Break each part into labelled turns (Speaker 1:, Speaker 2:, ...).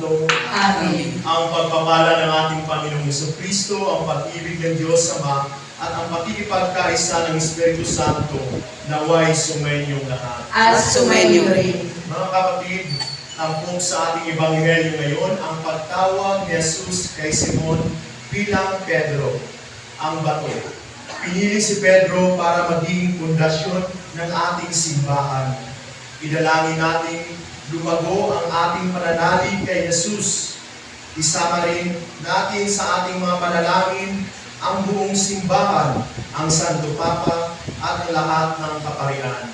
Speaker 1: Santo.
Speaker 2: Amen.
Speaker 1: Ang pagpapala ng ating Panginoong Jesucristo, ang pag-ibig ng Diyos Ama, at ang pakikipagkaisa ng Espiritu Santo, naway sumayinyong lahat.
Speaker 2: At sumainyo rin.
Speaker 1: Mga kapatid, tampok sa ating Ebanghelyo ngayon ang pagtawag ni Jesus kay Simon bilang Pedro, ang bato. Pinili si Pedro para maging pundasyon ng ating simbahan. Idalangin natin lumago ang ating pananalig kay Jesus. Isama rin natin sa ating mga panalangin ang buong simbahan, ang Santo Papa at ang lahat ng kaparian.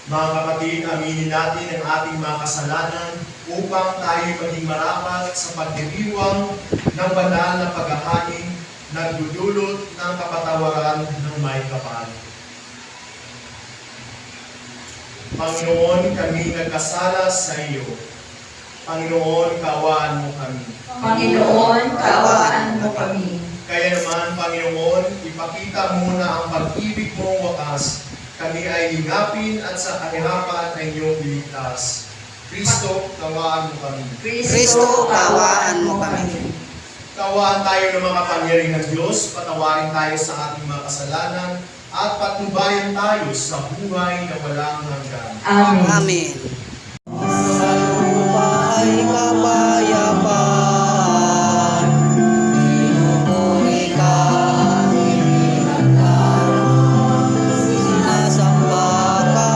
Speaker 1: Mga kapatid, aminin natin ang ating mga kasalanan upang tayo maging marapat sa pagdiriwang ng banal na paghahain nagdudulot ng kapatawaran ng may kapal. Panginoon, kami nagkasala sa iyo. Panginoon, kaawaan mo kami.
Speaker 2: Panginoon, kaawaan mo kami.
Speaker 1: Kaya naman, Panginoon, ipakita mo na ang pag-ibig mong wakas. Kami ay hingapin at sa kahirapan ay iyong iligtas. Kristo, kaawaan mo kami.
Speaker 2: Kristo, kaawaan mo kami.
Speaker 1: Kaawaan tayo ng mga pangyarihan ng Diyos, patawarin tayo sa ating mga kasalanan, at patnubayan tayo sa buhay na walang hanggan.
Speaker 2: Amen.
Speaker 3: Amen. Sa lupa ay kapayapaan, pinupuri ka, pinagdarang, sinasamba ka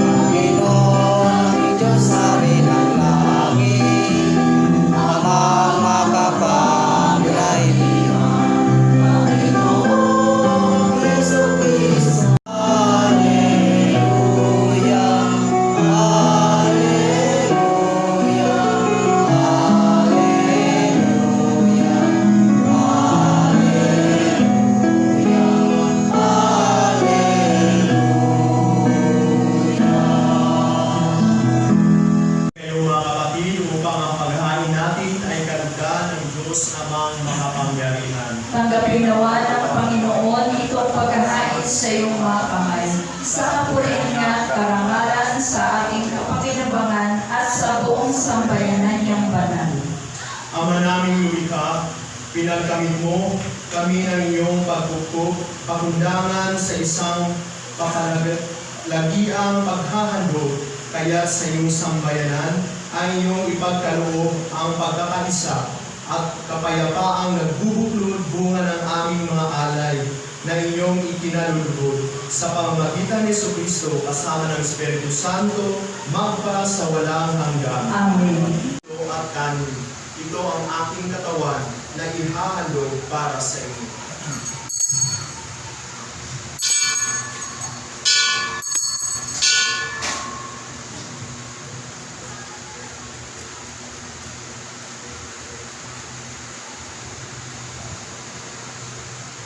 Speaker 3: Panginoon, ang Diyos sa rin ang langit, amang makapangyarihan, Panginoon Jesucristo. Alleluia, alleluia, alleluia,
Speaker 1: Kayo mga kapatid, upang ang paghahain natin ay kalugdan ng Diyos amang makapangyarihan.
Speaker 2: Tanggapin nawa ng Panginoon ito ang paghahain sa iyong mga kamay. Sa kapurihan niya, karangalan sa ating kapakinabangan at sa buong sambayanan niyang banal.
Speaker 1: Ama naming lumikha, pinagkamit mo kami ng iyong pagkukop, pakundangan sa isang pakalagiang paghahandog, kaya sa iyong sambayanan ay iyong ipagkaloob ang pagkakaisa at kapayapaang nagbubuklod bunga ng aming mga alay na inyong ikinalulugod sa pamamagitan ni Jesucristo kasama ng Espiritu Santo magpa sa walang hanggan.
Speaker 2: Amen.
Speaker 1: Ito at kanin. Ito ang aking katawan na ihahandog para sa inyo.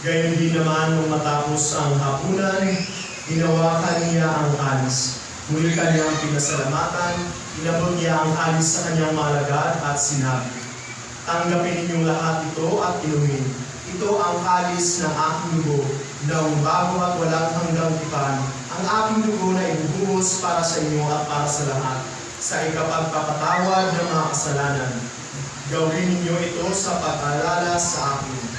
Speaker 1: Gayon din naman nung matapos ang hapunan, hinawakan niya ang kalis. Muli kanyang pinasalamatan, inabot niya ang kalis sa kanyang malagad at sinabi, "Tanggapin ninyong lahat ito at inumin. Ito ang kalis ng aking dugo, na bago at walang hanggang tipan, ang aking dugo na ibubuhos para sa inyo at para sa lahat, sa ikapagpapatawad ng mga kasalanan. Gawin ninyo ito sa pag-alala sa akin."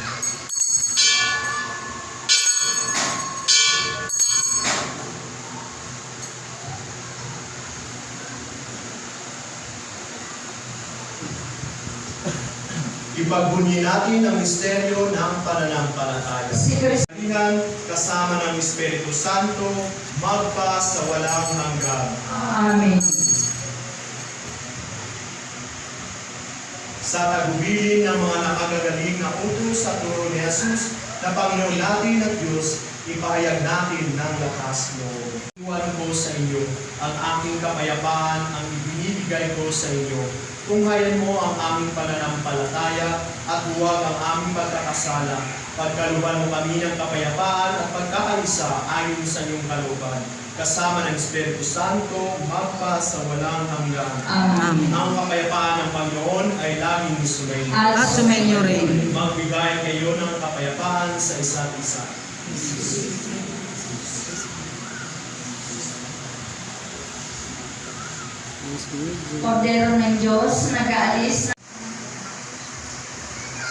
Speaker 1: Ipagbunyi natin ang misteryo ng pananampalataya.
Speaker 2: Si Kristo.
Speaker 1: Kalihan kasama ng Espiritu Santo, magpa sa walang hanggan.
Speaker 2: Amen.
Speaker 1: Sa tagubilin ng mga nakagagaling na utos sa turo ni Jesus, na Panginoon natin at Diyos, ipahayag natin ng lakas loob. Iwan ko sa inyo ang aking kapayapaan, ang ibinibigay ko sa inyo. Tunghayan mo ang aming pananampalataya at huwag ang aming pagkakasala. Pagkaluban mo kami ng kapayapaan at pagkakaisa ayon sa iyong kalooban. Kasama ng Espiritu Santo, magpa sa walang hanggan.
Speaker 2: Amen.
Speaker 1: Ang kapayapaan ng Panginoon ay laging sumainyo.
Speaker 2: At sumainyo rin.
Speaker 1: Magbigay kayo ng kapayapaan sa isa't isa.
Speaker 2: Kordero ng Diyos, nag-aalis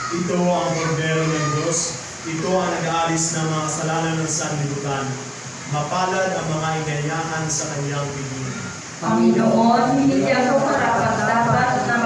Speaker 1: Ito ang kordero ng Diyos. Ito ang nag-aalis ng mga kasalanan ng sanlibutan. Mapalad ang mga inanyahan sa kanyang piling.
Speaker 2: Panginoon, hindi ako karapat-dapat na